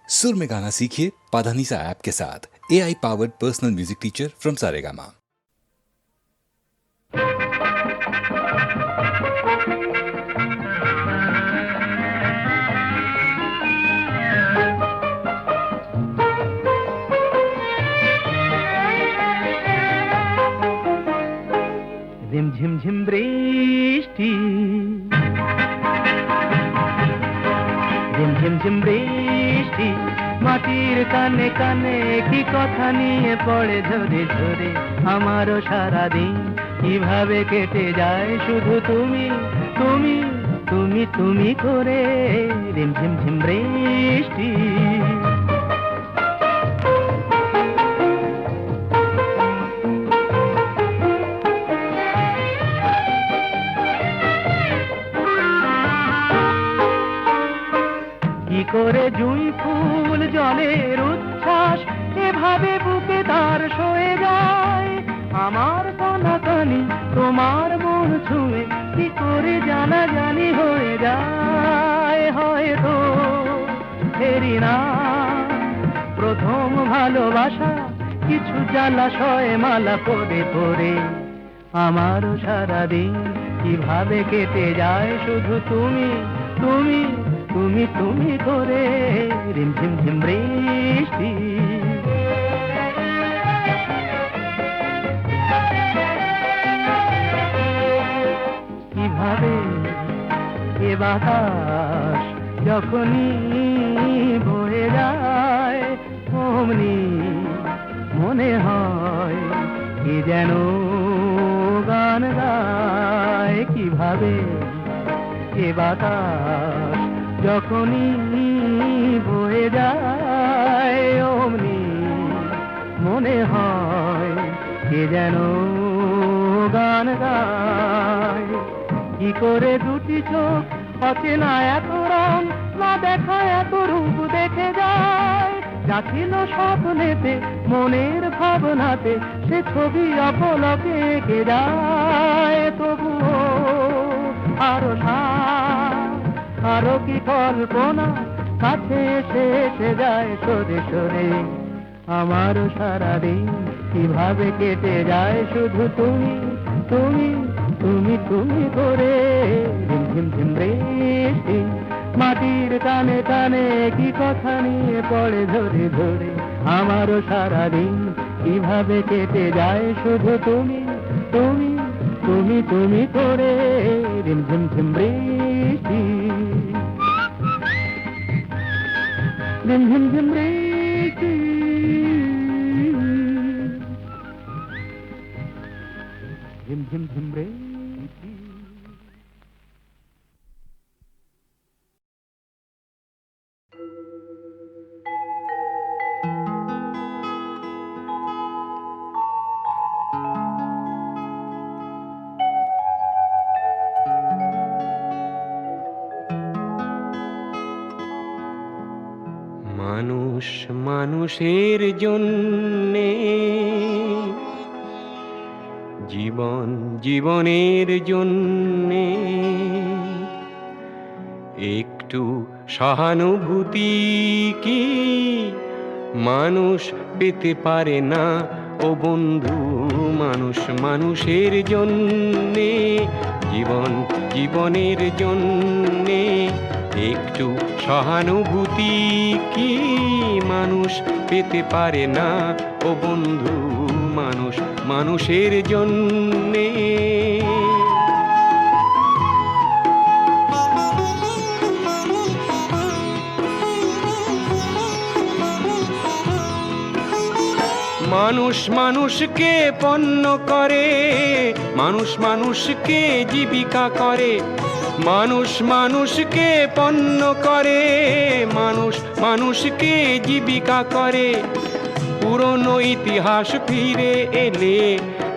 सुर में गाना सीखिए पाधानीसा ऐप के साथ। AI powered personal music teacher from Saregama. ঝিমঝিম বৃষ্টি, ঝিমঝিম বৃষ্টি মাটির কানে কানে কি কথা নিয়ে পড়ে ঝরে ঝরে। আমারও সারাদিন কিভাবে কেটে যায় শুধু তুমি তুমি তুমি তুমি করে। ঝিমঝিম বৃষ্টি, কি করে জুঁই ফুল জলের উচ্ছ্বাস এভাবে বুকে তার সয়ে যায়। আমার কানাকানি তোমার মন ছুঁয়ে কি করে জানা জানি হয়ে যায়। হয়তো ফেরি না প্রথম ভালোবাসা, কিছু জলাশয়ে মালা পড়ে পড়ে। আমারও সারাদিন কিভাবে কেটে যায় শুধু তুমি তুমি তুমি তুমি করে। ঝিমঝিম বৃষ্টি, কিভাবে এ বাতাস যখনই বয়ে যায় অমনি মনে হয় কি যেন গান গায়। কিভাবে এ বাতাস যখনই বয়ে যায় অমনি মনে হয় কে যেন গান গায়। কি করে দুটি চোখ অচেনা এত রং না দেখা এত রূপ দেখে যায়। যা ছিল স্বপ্নেতে মনের ভাবনাতে সে ছবি অপলকে এঁকে যায়। তবুও আরো আরো কি কল্পনা কাছে এসে এসে যায় সরে সরে। আমারও সারাদিন কিভাবে কেটে যায় শুধু তুমি তুমি তুমি তুমি করে। ঝিমঝিম বৃষ্টি মাটির কানে কানে কি কথা নিয়ে পড়ে ধরে ধরে। আমারও সারাদিন কিভাবে কেটে যায় শুধু তুমি তুমি তুমি তুমি করে। ঝিমঝিম বৃষ্টি, ঝিমঝিম বৃষ্টি, ঝিমঝিম বৃষ্টি। মানুষ মানুষের জন্যে, জীবন জীবনের জন্যে একটু সহানুভূতি কি মানুষ পেতে পারে না ও বন্ধু। মানুষ মানুষের জন্যে, জীবন জীবনের জন্যে একটু সহানুভূতি কি মানুষ পেতে পারে না ও বন্ধু। মানুষ মানুষের জন্যে। মানুষ মানুষকে পণ্য করে, মানুষ মানুষকে জীবিকা করে। মানুষ মানুষকে পণ্য করে, মানুষ মানুষকে জীবিকা করে। পুরনো ইতিহাস ফিরে এলে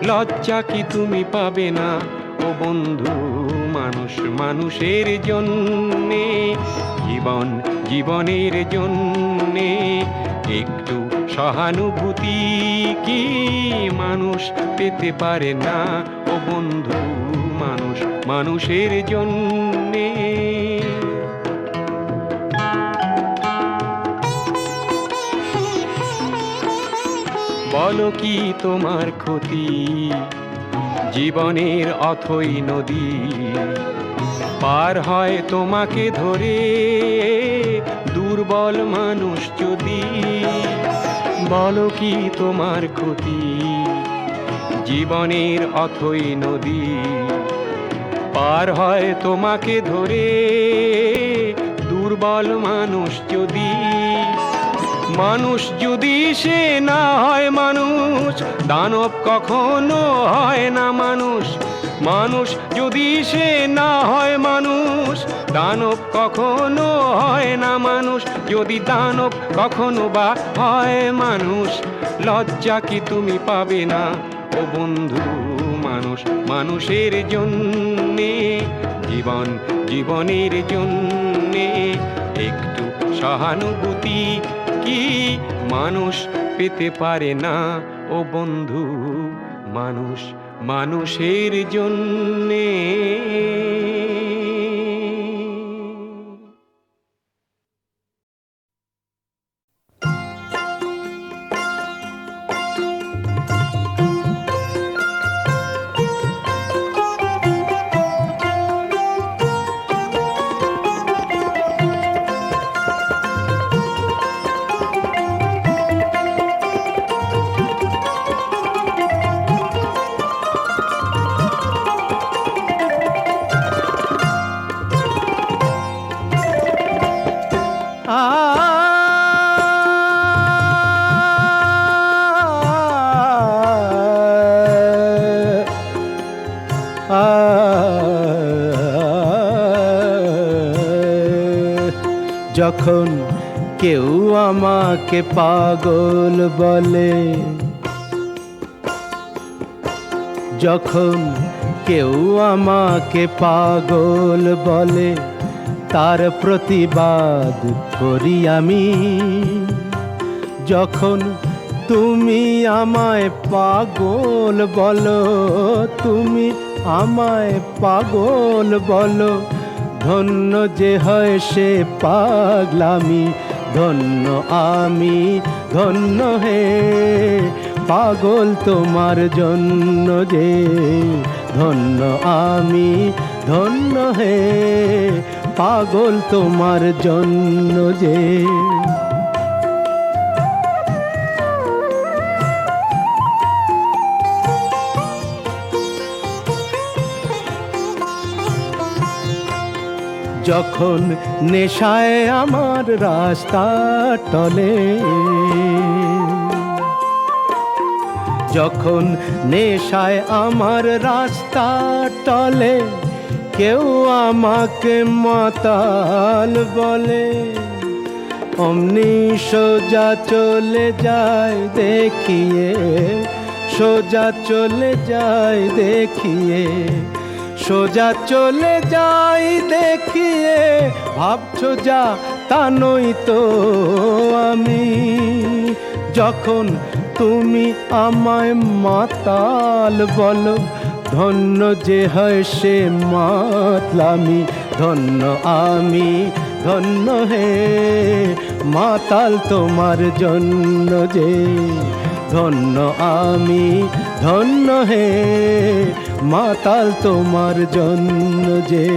লজ্জা কি তুমি পাবে না ও বন্ধু। মানুষ মানুষের জন্যে, জীবন জীবনের জন্যে একটু সহানুভূতি কি মানুষ পেতে পারে না ও বন্ধু। মানুষ মানুষের জন্যে। বলো কি তোমার ক্ষতি, জীবনের অথই নদী পার হয় তোমাকে ধরে দুর্বল মানুষ যদি। বলো কি তোমার ক্ষতি, জীবনের অথই নদী পার হয় তোমাকে ধরে দুর্বল মানুষ যদি। মানুষ যদি সে না হয় মানুষ, দানব কখনো হয় না মানুষ। মানুষ যদি সে না হয় মানুষ, দানব কখনো হয় না মানুষ। যদি দানব কখনো বা হয় মানুষ, লজ্জা কি তুমি পাবে না ও বন্ধু? মানুষ মানুষের জন্যে, জীবন জীবনের জন্যে একটু সহানুভূতি কি মানুষ পেতে পারে না ও বন্ধু? মানুষ মানুষের জন্যে। যখন কেউ আমাকে পাগল বলে, যখন কেউ আমাকে পাগল বলে, তার প্রতিবাদ করি আমি। যখন তুমি আমায় পাগল বলো, তুমি আমায় পাগল বলো, ধন্য যে হয় সে পাগলামি। ধন্য আমি, ধন্য হে পাগল তোমার জন্য যে। ধন্য আমি, ধন্য হে পাগল তোমার জন্য যে। যখন নেশায় আমার রাস্তা টলে, যখন নেশায় আমার রাস্তা টলে, কেউ আমাকে মাতাল বলে, অমনি সোজা চলে যায় দেখিয়ে, সোজা চলে যায় দেখিয়ে, সোজা চলে যাই দেখিয়ে। ভাবছো যা তা নই তো আমি। যখন তুমি আমায় মাতাল বলো, ধন্য যে হয় সে মাতলামি। ধন্য আমি, ধন্য হে মাতাল তোমার জন্য যে। ধন্য আমি, ধন্য হে মাতাল তোমার জন্য যে।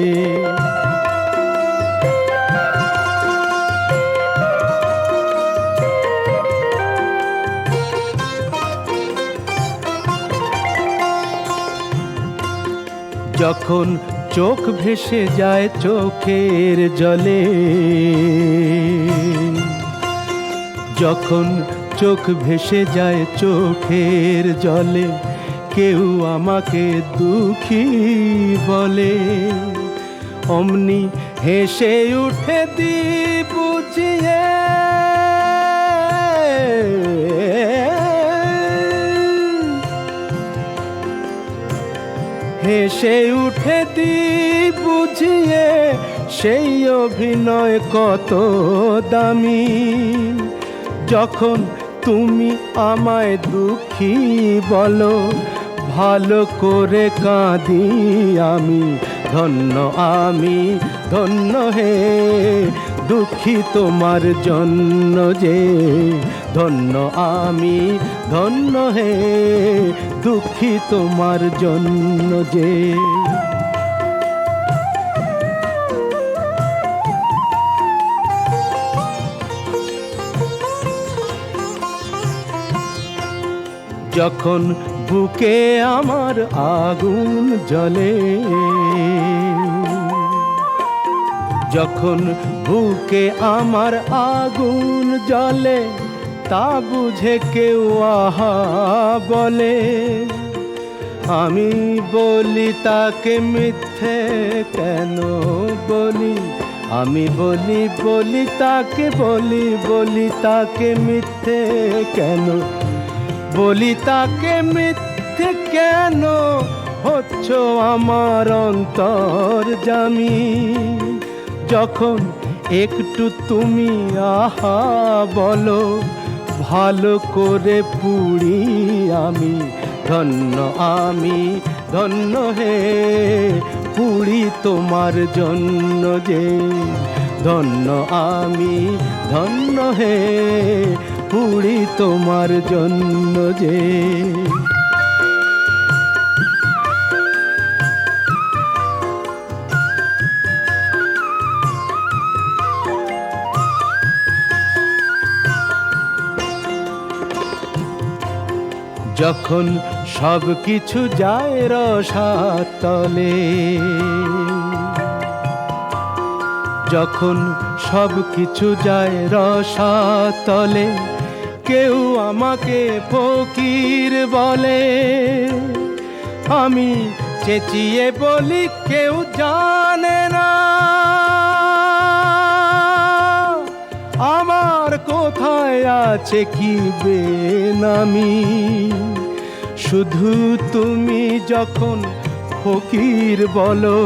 যখন চোখ ভেসে যায় চোখের জলে, যখন চোখ ভেসে যায় চোখের জলে, কেউ আমাকে দুঃখী বলে, অমনি হেসে উঠে দি বুঝিয়ে। হেসে উঠে দি বুঝিয়ে, সেই অভিনয় কত দামি। যখন তুমি আমায় দুঃখী বলো, ভালো করে কাঁদি আমি। ধন্য আমি ধন্য হে দুঃখী তোমার জন্য যে ধন্য আমি ধন্য হে দুঃখী তোমার জন্য যে যখন বুকে আমার আগুন জ্বলে যখন বুকে আমার আগুন জ্বলে তা বুঝে কেউ আহা বলে আমি বলি তাকে মিথ্যে কেন বলি আমি বলি তাকে বলি তাকে মিথ্যে কেন বলি তাকে মিথ্যে কেন হচ্ছ আমার অন্তর্যামী যখন একটু তুমি আহা বলো ভালো করে পুড়ি আমি ধন্য হে পুড়ি তোমার জন্য যে ধন্য আমি ধন্য হে পুড়ি তোমার জন্য যে যখন সব কিছু যায় রসাতলে যখন সব কিছু যায় রসাতলে কেউ আমাকে ফকির বলে আমি চেঁচিয়ে বলি কেউ জানে না আমার কোথায় আছে কি বেনামি শুধু তুমি যখন ফকির বলো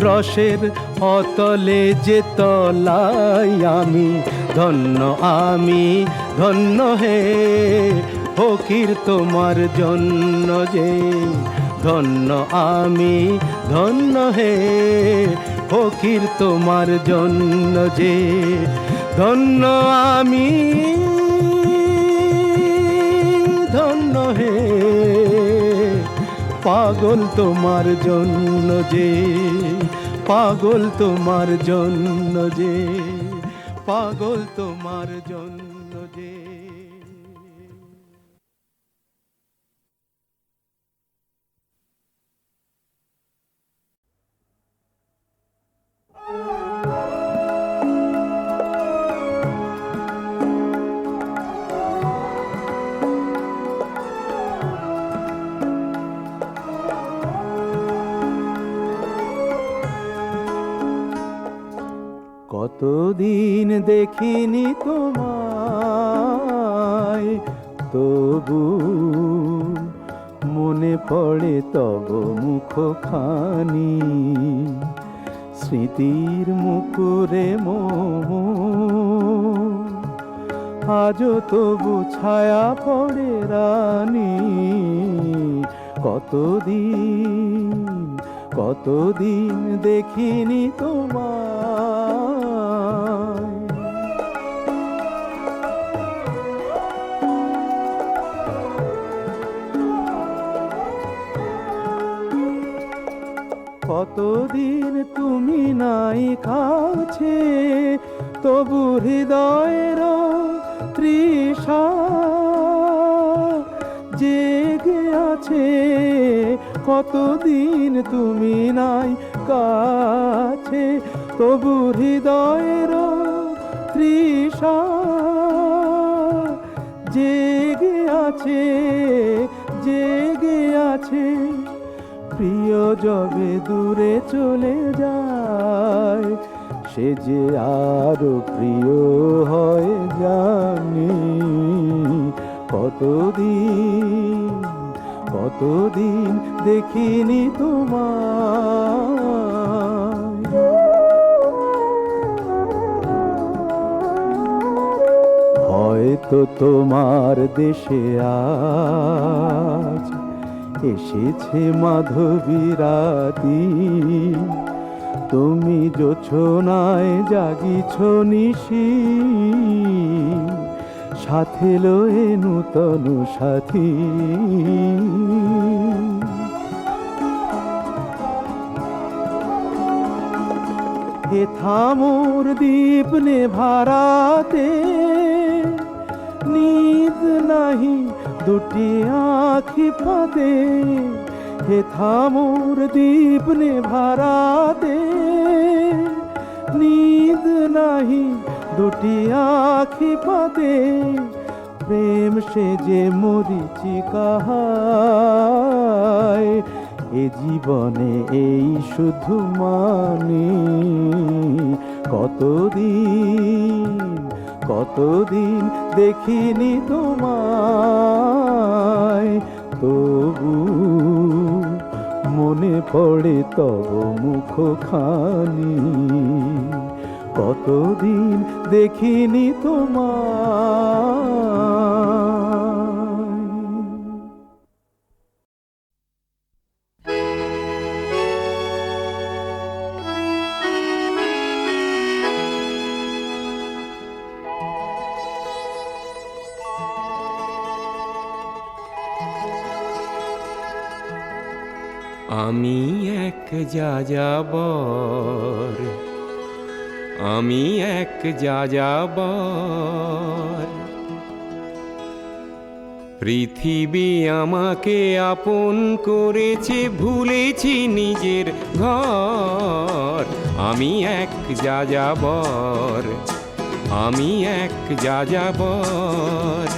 রসের অতলে যে তলাই আমি ধন্য হে ফকির তোমার জন্য যে ধন্য আমি ধন্য হে ফকির তোমার জন্য যে ধন্য আমি ধন্য হে পাগল তোমার জন্য যে পাগল তোমার জন্য যে পাগল তোমার জন্য যে কতদিন দেখিনি তোমায় তবু মনে পড়ে তব মুখখানি স্মৃতির মুকুরে আজও তবু ছায়া পড়ে রানী কতদিন দেখিনি তোমায় কতদিন তুমি নাই কাছে তবু হৃদয়ের তৃষা জেগে আছে কতদিন তুমি নাই কাছে তবু হৃদয়ের তৃষা জেগে আছে প্রিয় যবে দূরে চলে যায় সে যে আরো প্রিয় হয় জানি কতদিন দেখিনি তোমায় হয়তো তোমার দেশে আজ এসেছে মাধবী রাতি, তুমি জোছনায় জাগিছ নিশি, সাথে লয়ে নূতন সাথী। হে থামোর দীপ নেভারাতে, নিদ নাহি দুটি আখি ফাঁদে। হে থামোর দীপ নেভারাতে, নিদ নাহি দুটি আখি ফাঁদে। প্রেম সে যে মরিচিকা হায়, এ জীবনে এই শুধু মানে। কতদিন দেখিনি তোমায়, তবু মনে পড়ে তব মুখখানি। কতদিন দেখিনি তোমায়। আমি এক যাযাবর, আমি এক যাযাবর। পৃথিবী আমাকে আপন করেছে, ভুলেছি নিজের ঘর। আমি এক যাযাবর, আমি এক যাযাবর।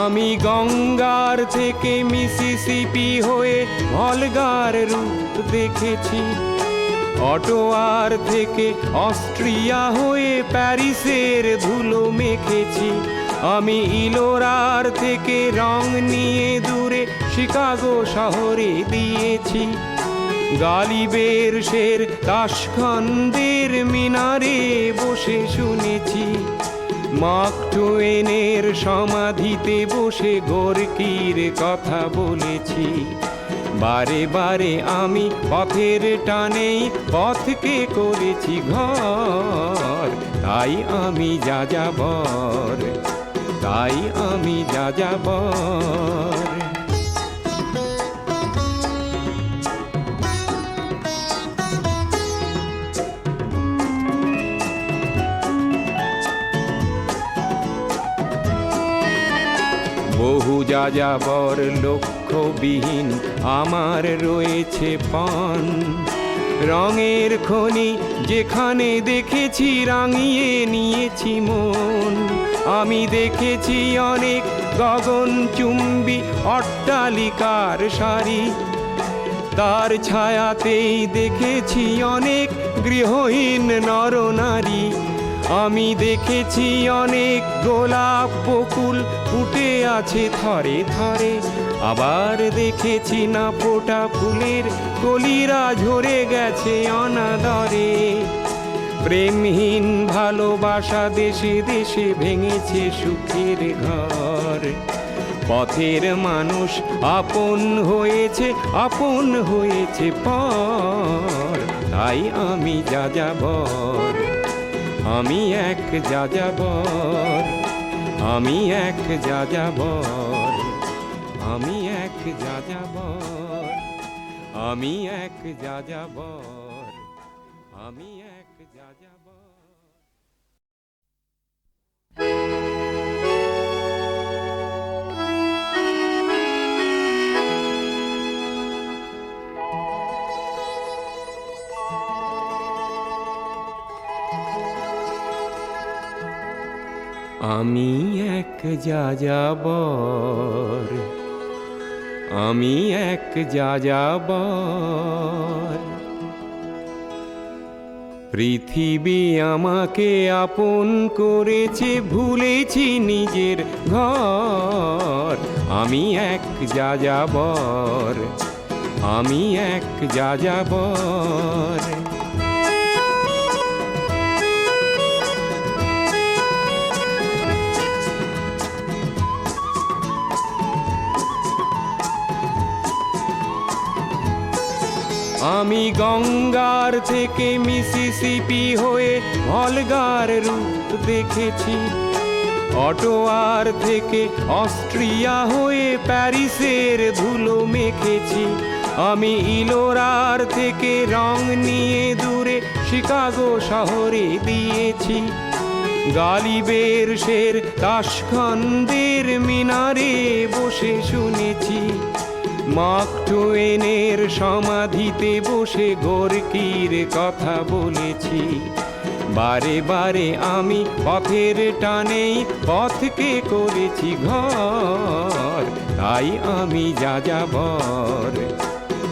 আমি গঙ্গার থেকে মিসিসিপি হয়ে ভলগার রূপ দেখেছি, অটোয়ার থেকে অস্ট্রিয়া হয়ে প্যারিসের ধুলো মেখেছি। আমি ইলোরার থেকে রং নিয়ে দূরে শিকাগো শহরে দিয়েছি। গালিবের শের তাশখন্দের মিনারে বসে শুনেছি। মার্ক টুয়েনের সমাধিতে বসে গোর্কির কথা বলেছি। বারে বারে আমি পথের টানেই পথকে করেছি ঘর। তাই আমি যাযাবর, তাই আমি যাযাবর। বহু যাযাবর লক্ষ্যবিহীন আমার রয়েছে পান। রঙের খনি যেখানে দেখেছি রাঙিয়ে নিয়েছি মন। আমি দেখেছি অনেক গগনচুম্বী অট্টালিকার সারি, তার ছায়াতেই দেখেছি অনেক গৃহহীন নরনারী। আমি দেখেছি অনেক গোলাপ বকুল ফুটে আছে থরে থরে, আবার দেখেছি না ফোটা ফুলের কলিরা ঝরে গেছে অনাদরে। প্রেমহীন ভালোবাসা দেশে দেশে ভেঙেছে সুখের ঘর। পথের মানুষ আপন হয়েছে পর। তাই আমি যাযাবর, আমি এক যাযাবর, আমি এক যাযাবর, আমি এক যাযাবর, আমি এক যাযাবর, আমি এক যাযাবর। আমি এক যাযাবর, আমি এক যাযাবর। পৃথিবী আমাকে আপন করেছে, ভুলেছি নিজের ঘর। আমি এক যাযাবর, আমি এক যাযাবর। আমি গঙ্গার থেকে মিসিসিপি হয়ে ভলগার রূপ দেখেছি, অটোয়ার থেকে অস্ট্রিয়া হয়ে প্যারিসের ধুলো মেখেছি। আমি ইলোরার থেকে রং নিয়ে দূরে শিকাগো শহরে দিয়েছি। গালিবের শের তাশখন্দের মিনারে বসে শুনেছি। মার্ক টোয়েনের সমাধিতে বসে গোর্কির কথা বলেছি। বারে বারে আমি পথের টানেই পথকে করেছি ঘর। তাই আমি যাযাবর,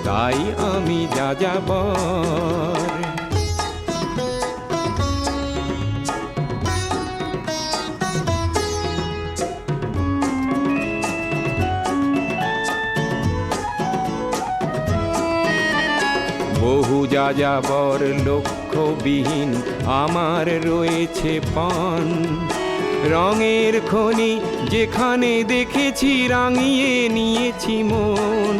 তাই আমি যাযাবর। বহু যাযাবর লক্ষ্যবিহীন আমার রয়েছে পণ। রঙের খনি যেখানে দেখেছি রাঙিয়ে নিয়েছি মন।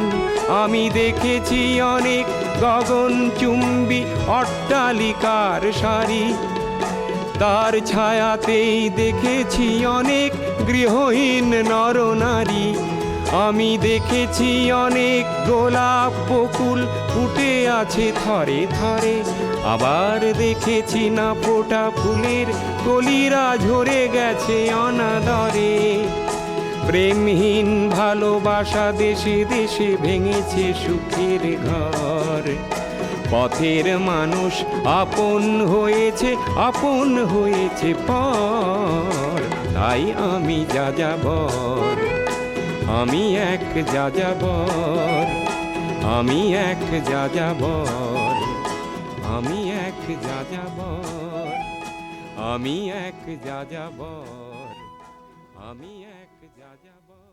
আমি দেখেছি অনেক গগনচুম্বী অট্টালিকার সারি, তার ছায়াতেই দেখেছি অনেক গৃহহীন নরনারী। আমি দেখেছি অনেক গোলাপ বকুল ফুটে আছে থরে থরে, আবার দেখেছি না ফোটা ফুলের কলিরা ঝরে গেছে অনাদরে। প্রেমহীন ভালোবাসা দেশে দেশে ভেঙেছে সুখের ঘর। পথের মানুষ আপন হয়েছে পর। তাই আমি যাযাবর, আমি এক যাযাবর, আমি এক যাযাবর, আমি এক যাযাবর, আমি এক যাযাবর, আমি এক যাযাবর।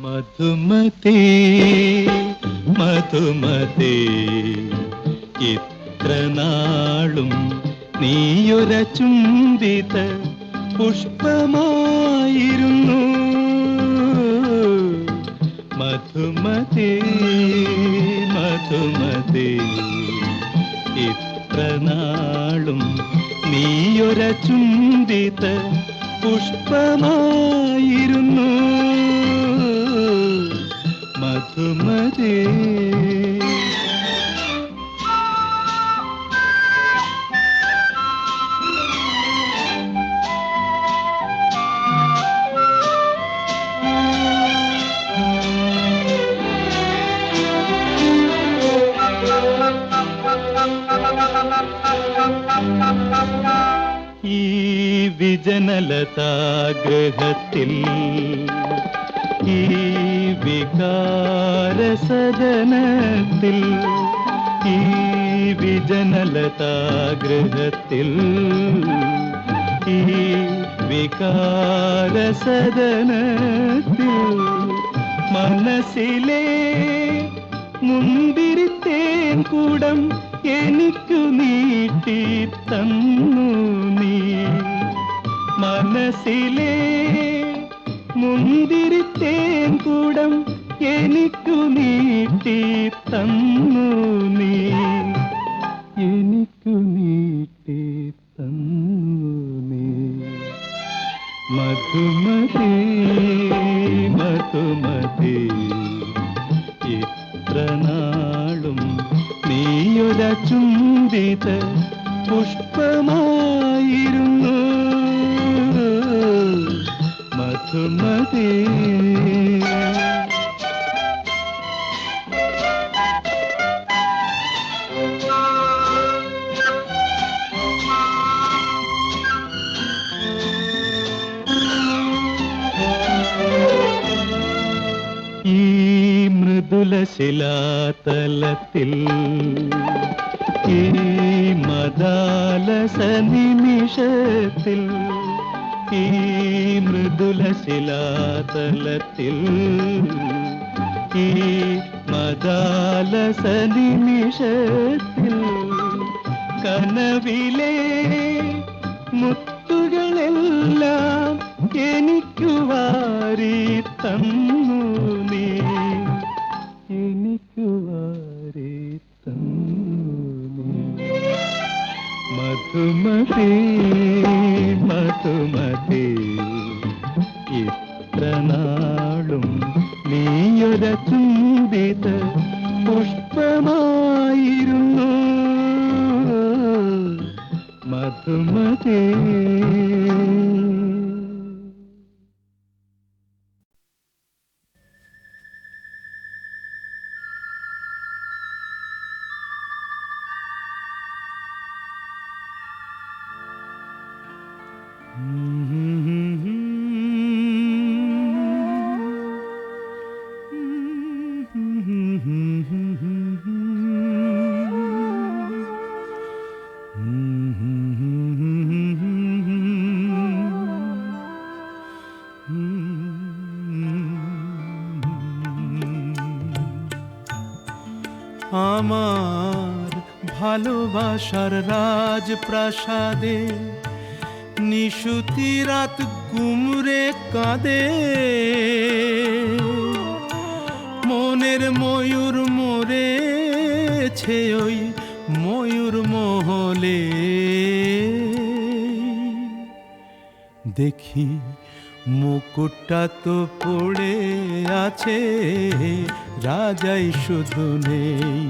മധുമതി മധുമതി ഇത്ര നാളും നീയൊര ചുംബിത പുഷ്പമായിരുന്നു. മധുമതി മധുമതി ഇത്ര നാളും നീയൊര ചുംബിത പുഷ്പമായിരുന്നു. മധുമതി ഈ വിജനലതാഗൃഹത്തിൽ ഈ വികാരസദനത്തിൽ ഈ വിജനലതാഗൃഹത്തിൽ ഈ വികാരസദനത്തിൽ മനസ്സിലെ മുന്തിരിത്തേൻ കൂടം എനിക്കു നീട്ടി തന്നു നീ. മനസ്സിലെ മുന്തിരിത്തേൻ കൂടം എനിക്കു നീട്ടി തന്നു നീ, എനിക്കു നീട്ടി തന്നു നീ. മധുമതി മധുമതി ഇത്ര നാളും നീയൊര ചുംബിത പുഷ്പമായിരുന്നു. മധുമതി ഈ ശിലാതലത്തിൽ ഈ മദാലസ നിമിഷത്തിൽ ഈ മൃദുല ശിലാതലത്തിൽ ഈ മദാലസ നിമിഷത്തിൽ കനവിലെ മുത്തുകളെല്ലാം എനിക്കു വാരി തന്നു നീ എനിക്കു വാരി തന്നു നീ മധുമതി മധുമതി ഇത്ര നാളും നീയൊര ചുംബിത പുഷ്പമായിരുന്നു മധുമതി. আমার ভালোবাসার রাজপ্রাসাদে নিশুতি রাত গুমরে কাঁদে, মনের ময়ূর মরেছে ওই ময়ূর মহলে। দেখি মুকুটটা তো পড়ে আছে, রাজাই শুধু নেই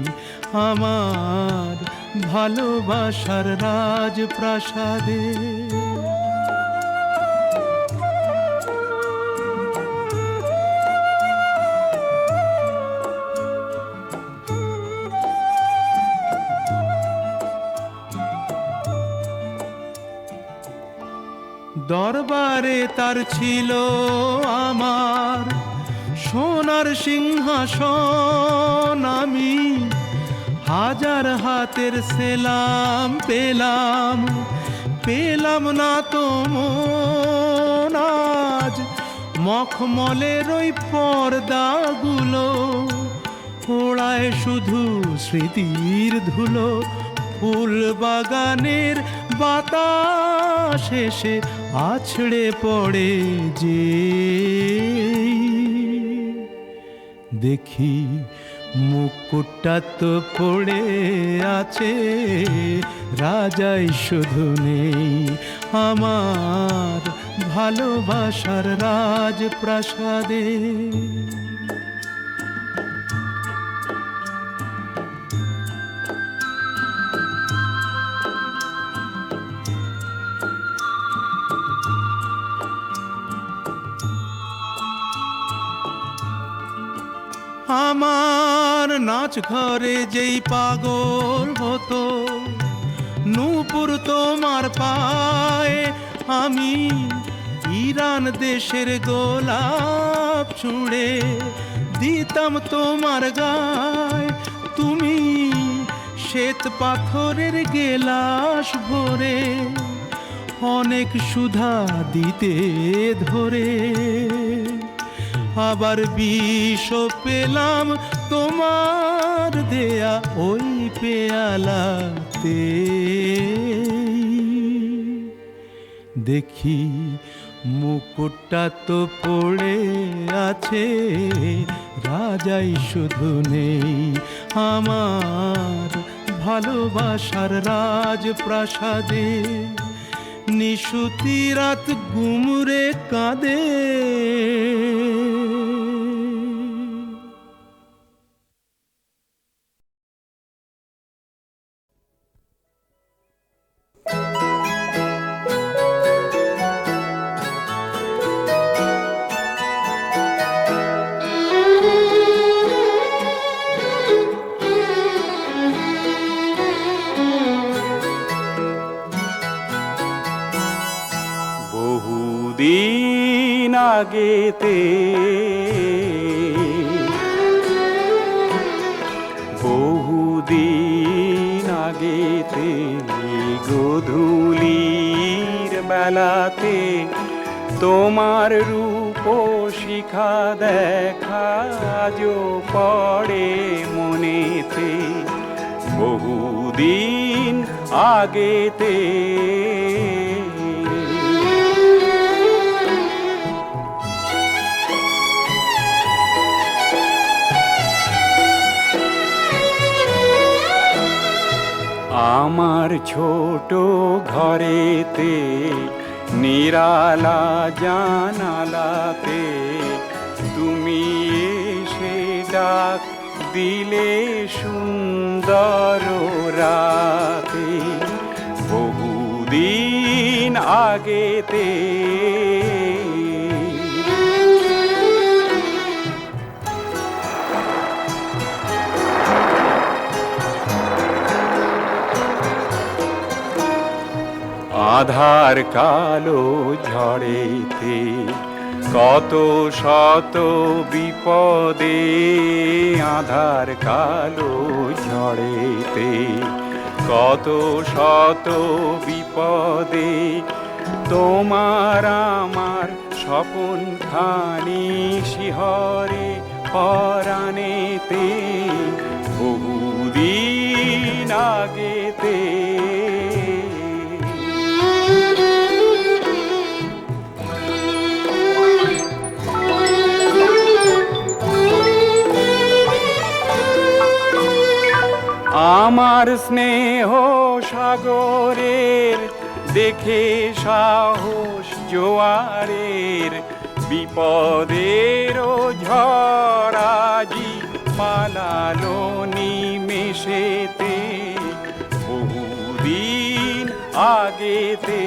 আমার ভালোবাসার রাজপ্রাসাদে। দরবারে তার ছিল আমার সোনার সিংহাসন, আমি হাজার হাতের সেলাম পেলাম, পেলাম না তো মন আজ মখমলের ওই পর্দাগুলো, ওড়ায় শুধু স্মৃতির ধুলো। ফুল বাগানের বাতাস এসে আছড়ে পড়ে যে, দেখি মুকুটটা তো পড়ে আছে, রাজাই শুধু নেই আমার ভালোবাসার রাজপ্রাসাদে। আমার নাচ ঘরে যেই পাগল হতো, নূপুর তোমার পায়ে, আমি ইরান দেশের গোলাপ ছুঁড়ে দিতাম তোমার গায়ে। তুমি শ্বেত পাথরের গেলাস ভরে অনেক সুধা দিতে ধরে, আবার বিষ পেলাম তোমার দেয়া ওই পেয়ালাতে। দেখি মুকুটটা তো পড়ে আছে, রাজাই শুধু নেই আমার ভালোবাসার রাজপ্রাসাদে। নিশুতি রাত গুমরে কাঁদে। বহুদিন আগেতে বহুদিন আগেতে গোধূলির বেলাতে তোমার রূপ শিখা দেখা আজও পড়ে মনেতে, বহুদিন আগেতে। আমার ছোট ঘরেতে নিরালা জানালাতে তুমি এসে ডাক দিলে সুন্দর রাতে, বহুদিন আগেতে। আধার কালো ঝড়েতে কত শত বিপদে, আধার কালো ঝড়েতে কত শত বিপদে, তোমার আমার স্বপন খানি শিহরে পরাণেতে, বহুদিন আগেতে। আমার স্নেহ সাগরের দেখে সাহস জোয়ারের, বিপদের ঝড়াজি পালালো নিমেষেতে, বহুদিন আগেতে।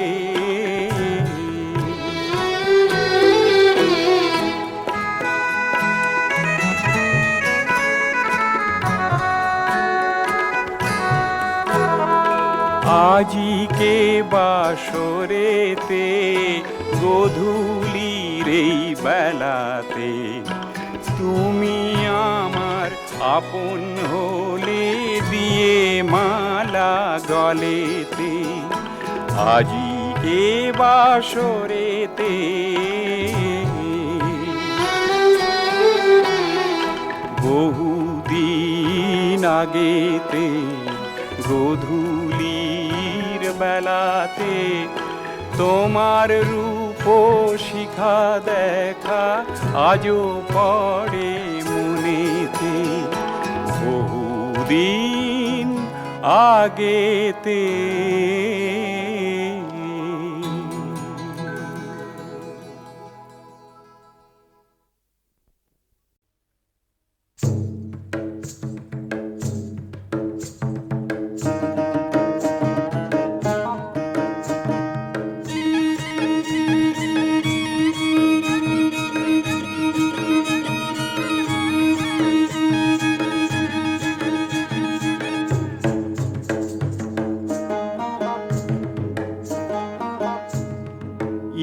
আজিকে বাসরেতে গোধূলির এই বেলাতে তুমি আমার আপন হলে দিয়ে মালা গলেতে, আজিকে বাসরেতে। বহুদিন আগেতে গোধূলির বেলাতে তোমার রূপ শিখা দেখা আজও পড়ে মনেতে, বহুদিন আগেতে।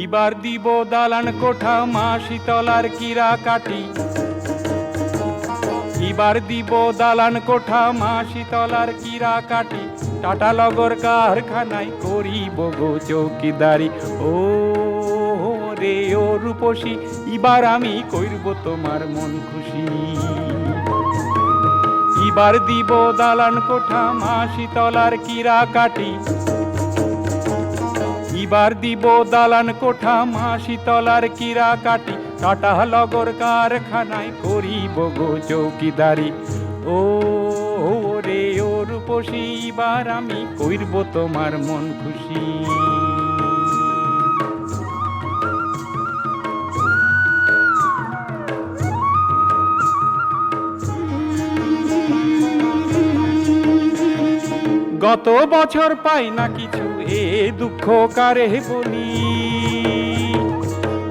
এবার দিব দালান কোঠা মা শীতলার কিরা কাটি, এবার দিব দালান কোঠা মা শীতলার কিরা কাটি, টাটা লগর কারখানায় করিব গো চৌকিদারি। ও রে ও রূপসী, এবার আমি কইরব তোমার মন খুশি। এবার দিব দালান কোঠা মা শীতলার কিরা কাটি, এবার দিব দালান কোঠা মা শীতলার কিরা কাটি, টাটা লগর কারখানায় করিব গো চৌকিদারি। ও রে ও রূপসী, এবার আমি কইরব তোমার মন খুশি। গত বছর পাই না কিছু, এ দুঃখ কারে বলি,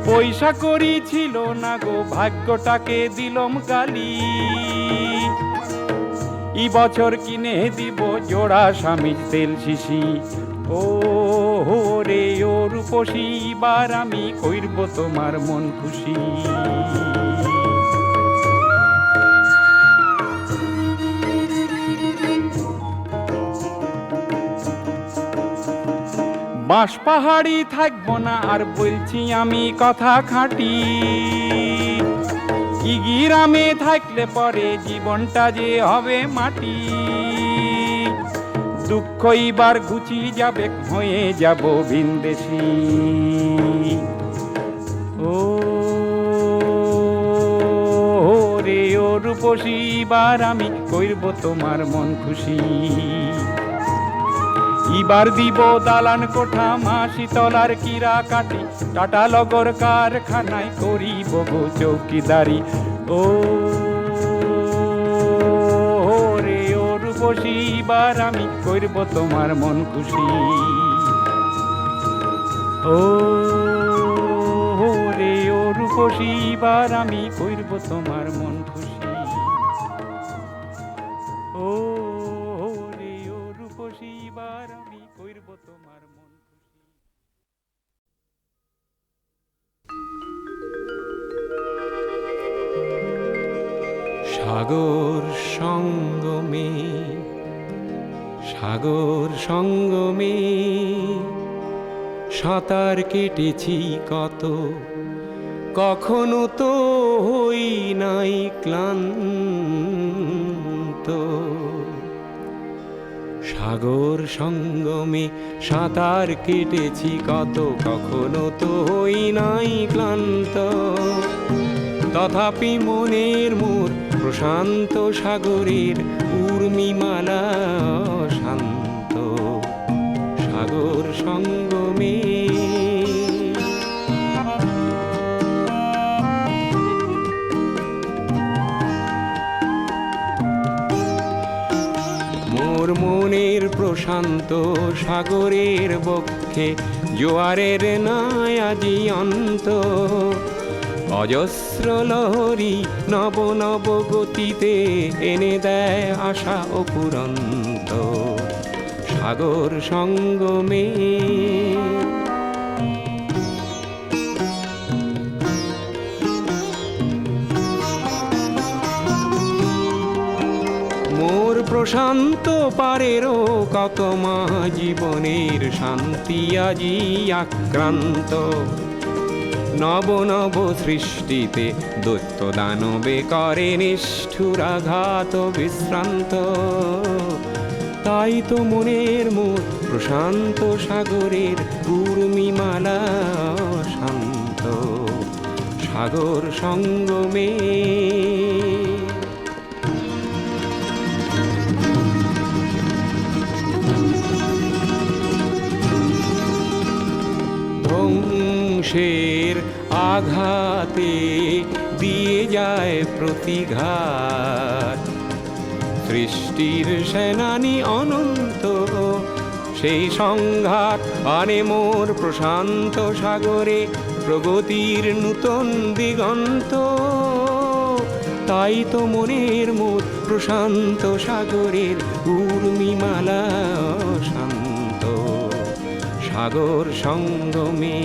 পয়সা করি ছিল না গো ভাগ্যটাকে দিলম গালি। এই বছর কিনে দিব জোড়া স্বামীর তেল শিশি। ও রে ও রূপসী, এবার আমি কইরব তোমার মন খুশি। বাঁশ পাহাড়ি থাকবো না আর বলছি আমি কথা খাঁটি গ্রামে থাকলে পরে জীবনটা যে হবে মাটি দুঃখ এবার ঘুচি যাবে হয়ে যাব ভিনদেশি ও রে ও রূপসী এবার আমি কইরব তোমার মন খুশি এবার দিব দালান কোঠা মাসি তলার কিরা কাটি টাটা লগর কারখানায় করিব গো চৌকিদারি ও রে ও রূপসী এবার আমি কইরব তোমার মন খুশি ও রে ও রূপসী এবার আমি কইরব তোমার মন খুশি ও রে ও রূপসী এবার আমি কইরব তোমার মন খুশি সাগর সঙ্গমে সাঁতার কেটেছি কত কখনো তো হই নাই ক্লান্ত সাগর সঙ্গমে সাঁতার কেটেছি কত কখনো তো হই নাই ক্লান্ত তথাপি মনের মোর প্রশান্ত সাগরের উর্মিমালা শান্ত সাগর সঙ্গমে মোর মনের প্রশান্ত সাগরের বক্ষে জোয়ারের নাই আজি অন্ত অজস্র লহরী নব নব গতিতে এনে দেয় আশা অপুরন্ত সাগর সঙ্গমে মোর প্রশান্ত পারেরও কত মা জীবনের শান্তি আজি আক্রান্ত নব নব সৃষ্টিতে দৈত্য দানবে করে নিষ্ঠুরাঘাত বিশ্রান্ত তাই তো মনের মোর প্রশান্ত সাগরের উর্মিমালা শান্ত সাগর সঙ্গমে ধ্বংসের আঘাতে দিয়ে যায় প্রতিঘাত সৃষ্টির সেনানি অনন্ত সেই সংঘাত আনে মোর প্রশান্ত সাগরে প্রগতির নূতন দিগন্ত তাই তো মনের মোর প্রশান্ত সাগরের উর্মিমালা শান্ত সাগর সঙ্গমে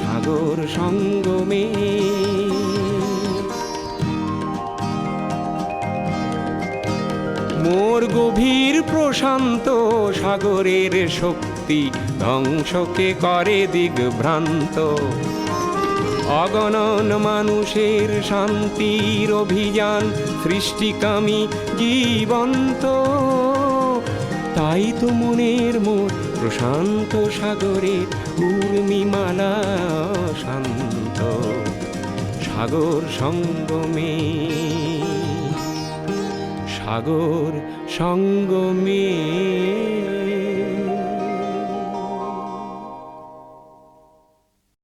সাগর সঙ্গমে মোর গভীর প্রশান্ত সাগরের শক্তি ধ্বংসকে করে দিগ্ভ্রান্ত অগণন মানুষের শান্তির অভিযান সৃষ্টিকামী জীবন্ত তাই তো মনের মোর প্রশান্ত সাগরের উর্মিমালা শান্ত সাগর সঙ্গমে সাগর সঙ্গমে